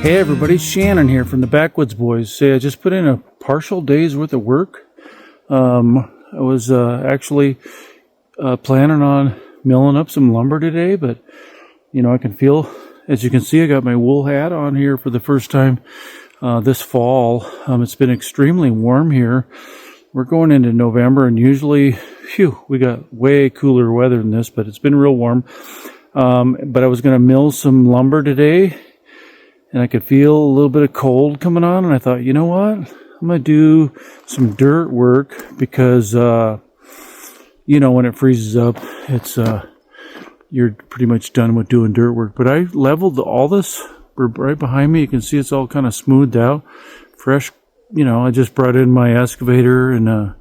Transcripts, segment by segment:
Hey everybody, Shannon here from the Backwoods Boys. Say, I just put in a partial day's worth of work. I was actually planning on milling up some lumber today, but I can feel, as you can see, I got my wool hat on here for the first time this fall. It's been extremely warm here. We're going into November, and usually, we got way cooler weather than this, but it's been real warm. But I was going to mill some lumber today, and I could feel a little bit of cold coming on, and I thought, you know what? I'm going to do some dirt work because, when it freezes up, it's you're pretty much done with doing dirt work. But I leveled all this right behind me. You can see it's all kind of smoothed out, fresh. I just brought in my excavator and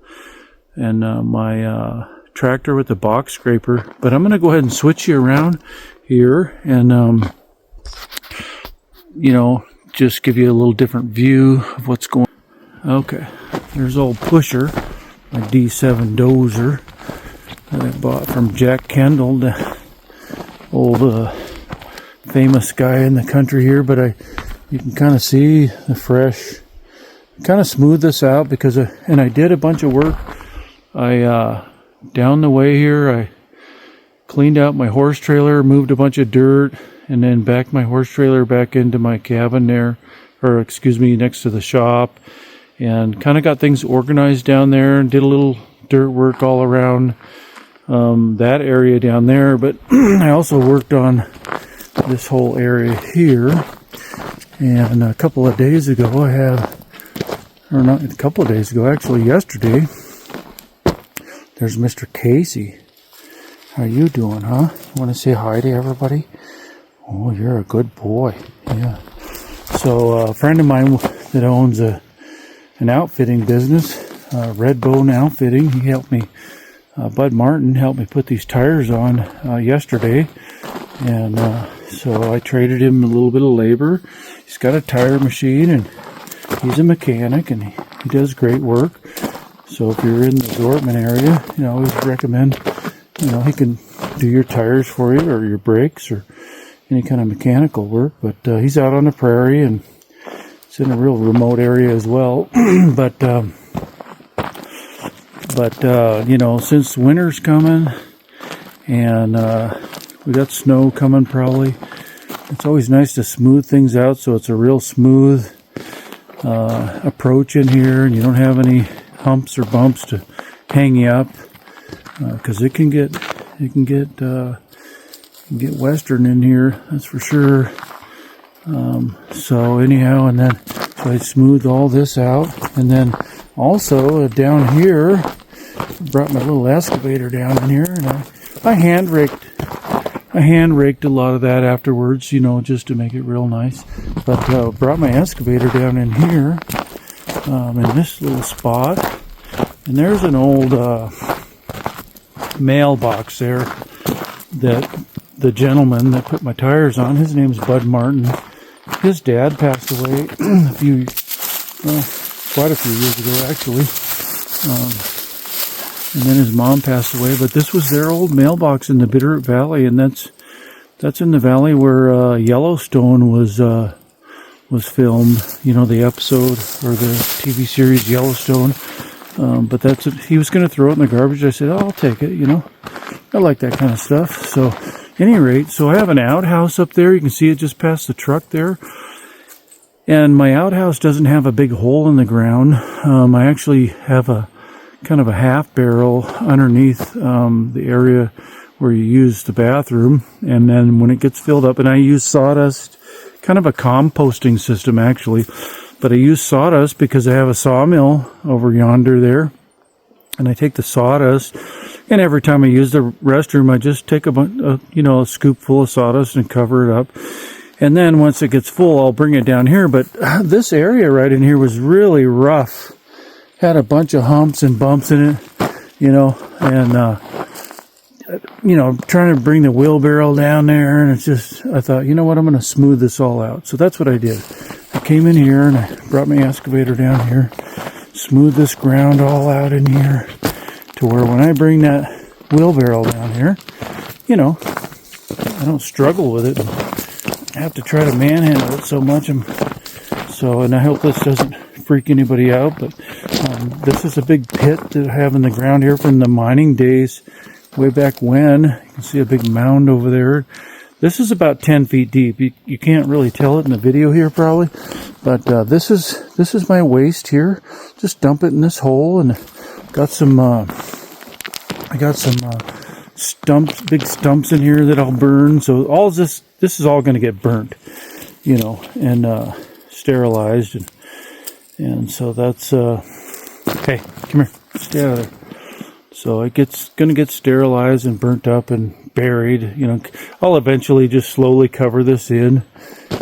my tractor with the box scraper. But I'm going to go ahead and switch you around here and just give you a little different view of what's going on. Okay, there's old Pusher, my D7 dozer that I bought from Jack Kendall, the old famous guy in the country here. But you can kind of see the fresh, kind of smooth this out because I did a bunch of work. Down the way here, I cleaned out my horse trailer, moved a bunch of dirt, and then backed my horse trailer back into my cabin there, next to the shop, and kind of got things organized down there and did a little dirt work all around that area down there. But I also worked on this whole area here, and a couple of days ago actually yesterday, there's Mr. Casey. How you doing, huh? Want to say hi to everybody? Oh, you're a good boy. Yeah. So a friend of mine that owns an outfitting business, Redbone Outfitting, he helped me, Bud Martin helped me put these tires on yesterday. And so I traded him a little bit of labor. He's got a tire machine, and he's a mechanic, and he does great work. So if you're in the Dortmund area, I always recommend, he can do your tires for you or your brakes or any kind of mechanical work. But he's out on the prairie, and it's in a real remote area as well. but since winter's coming and we got snow coming probably, it's always nice to smooth things out so it's a real smooth approach in here, and you don't have any humps or bumps to hang you up, because it can get western in here, that's for sure. So anyhow, and then so I smoothed all this out, and then also down here, brought my little excavator down in here, and I hand raked a lot of that afterwards, just to make it real nice. But brought my excavator down in here, in this little spot, and there's an old mailbox there that the gentleman that put my tires on, his name's Bud Martin. His dad passed away quite a few years ago actually, and then his mom passed away. But this was their old mailbox in the Bitterroot Valley, and that's in the valley where Yellowstone was filmed, the episode or the TV series Yellowstone. But he was going to throw it in the garbage. I said, I'll take it, I like that kind of stuff. So any rate, so I have an outhouse up there. You can see it just past the truck there. And my outhouse doesn't have a big hole in the ground. I actually have a kind of a half barrel underneath the area where you use the bathroom. And then when it gets filled up, and I use sawdust, kind of a composting system actually. But I use sawdust because I have a sawmill over yonder there. And I take the sawdust, and every time I use the restroom, I just take a scoop full of sawdust and cover it up. And then once it gets full, I'll bring it down here. But this area right in here was really rough. Had a bunch of humps and bumps in it, and trying to bring the wheelbarrow down there, and it's just, I thought, I'm going to smooth this all out. So that's what I did. I came in here and I brought my excavator down here, smooth this ground all out in here to where when I bring that wheelbarrow down here, I don't struggle with it and have to try to manhandle it so much. And I hope this doesn't freak anybody out, but this is a big pit that I have in the ground here from the mining days way back when. You can see a big mound over there. This is about 10 feet deep. You can't really tell it in the video here probably, but this is my waste here. Just dump it in this hole, and got some I got some stumps, big stumps in here that I'll burn. So all this is all going to get burnt, you know, and sterilized, and so that's okay, come here, stay out of there. So it's going to get sterilized and burnt up and buried. You know, I'll eventually just slowly cover this in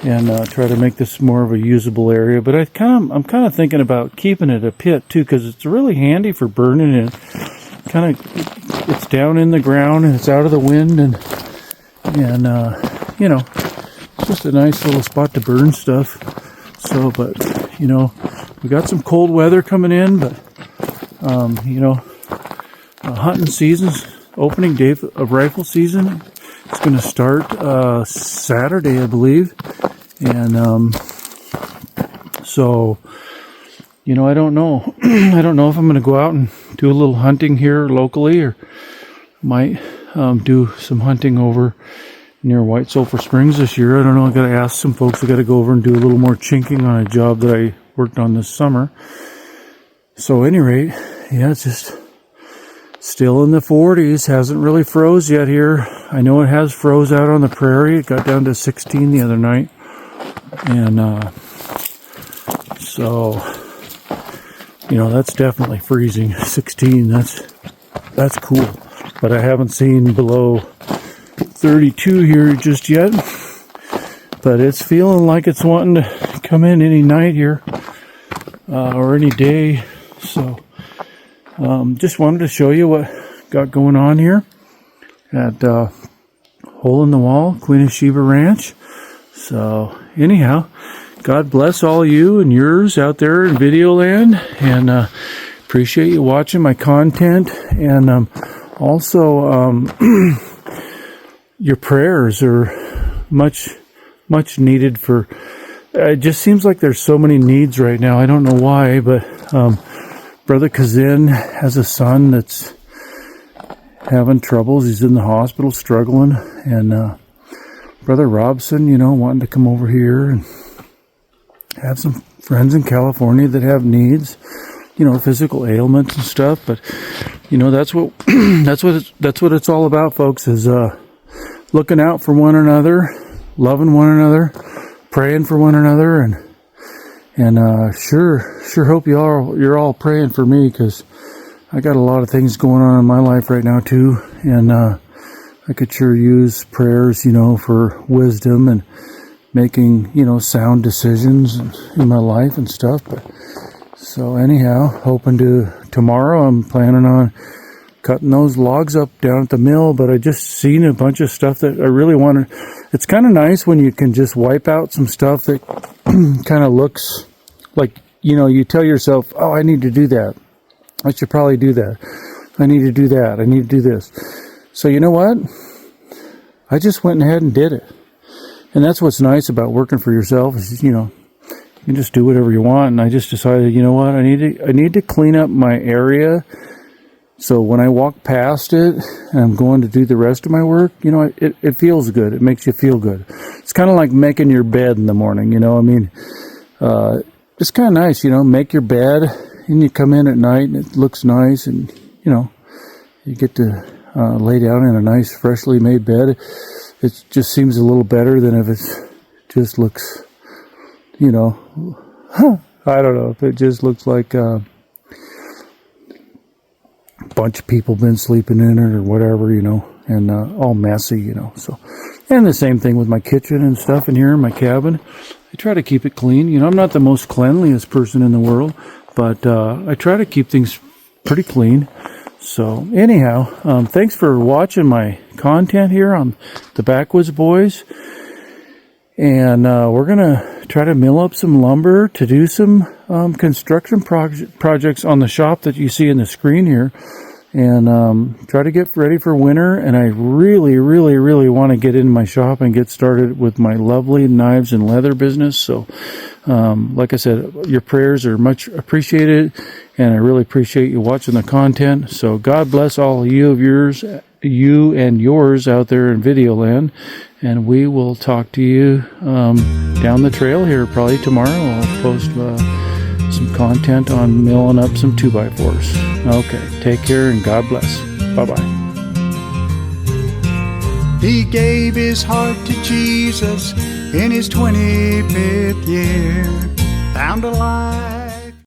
and try to make this more of a usable area. But I'm kind of thinking about keeping it a pit too, because it's really handy for burning it. It's down in the ground and it's out of the wind, and you know, it's just a nice little spot to burn stuff. So, but you know, we got some cold weather coming in, but you know, hunting season's opening day of rifle season. It's going to start Saturday, I believe, and so you know, I don't know. I don't know if I'm going to go out and do a little hunting here locally, or might do some hunting over near White Sulphur Springs this year. I don't know. I got to ask some folks. I got to go over and do a little more chinking on a job that I worked on this summer. So, at any rate, yeah, it's just still in the 40s. Hasn't really froze yet here. I know it has froze out on the prairie. It got down to 16 the other night, and so you know, that's definitely freezing. 16. That's cool. But I haven't seen below 32 here just yet. But it's feeling like it's wanting to come in any night here, or any day. So, just wanted to show you what got going on here at Hole in the Wall, Queen of Sheba Ranch. So, anyhow, God bless all you and yours out there in video land, and appreciate you watching my content, and also your prayers are much needed for. It just seems like there's so many needs right now. I don't know why, but Brother Kazin has a son that's having troubles. He's in the hospital struggling, and Brother Robson, you know, wanting to come over here, and have some friends in California that have needs, you know, physical ailments and stuff. But you know, that's what that's what it's all about, folks. Is looking out for one another, loving one another, praying for one another, and sure hope you're all praying for me, because I got a lot of things going on in my life right now too, and I could sure use prayers, you know, for wisdom and making, you know, sound decisions in my life and stuff. But so anyhow, hoping to tomorrow, I'm planning on cutting those logs up down at the mill. But I just seen a bunch of stuff that I really want to. It's kind of nice when you can just wipe out some stuff that kind of looks like, you know, you tell yourself, oh, I need to do that. I should probably do that. I need to do that. I need to do this. So you know what? I just went ahead and did it. And that's what's nice about working for yourself, is, you know, you can just do whatever you want. And I just decided, you know what, I need to clean up my area, so when I walk past it and I'm going to do the rest of my work, you know, it feels good. It makes you feel good. It's kind of like making your bed in the morning, you know. I mean, it's kind of nice, you know, make your bed, and you come in at night and it looks nice, and, you know, you get to lay down in a nice, freshly made bed. It just seems a little better than if it just looks, you know, I don't know, if it just looks like a bunch of people been sleeping in it or whatever, you know, and all messy, you know. So, and the same thing with my kitchen and stuff in here in my cabin. I try to keep it clean. You know, I'm not the most cleanliest person in the world, but I try to keep things pretty clean. So anyhow, thanks for watching my content here on the Backwoods Boys. And we're going to try to mill up some lumber to do some construction projects on the shop that you see in the screen here. and try to get ready for winter. And I really, really, really want to get in my shop and get started with my lovely knives and leather business. So, like I said, your prayers are much appreciated, and I really appreciate you watching the content. So God bless all of you and yours out there in video land, and we will talk to you down the trail here probably tomorrow. I'll post some content on milling up some 2x4s. Okay, take care and God bless. Bye-bye. He gave his heart to Jesus in his 25th year, found a life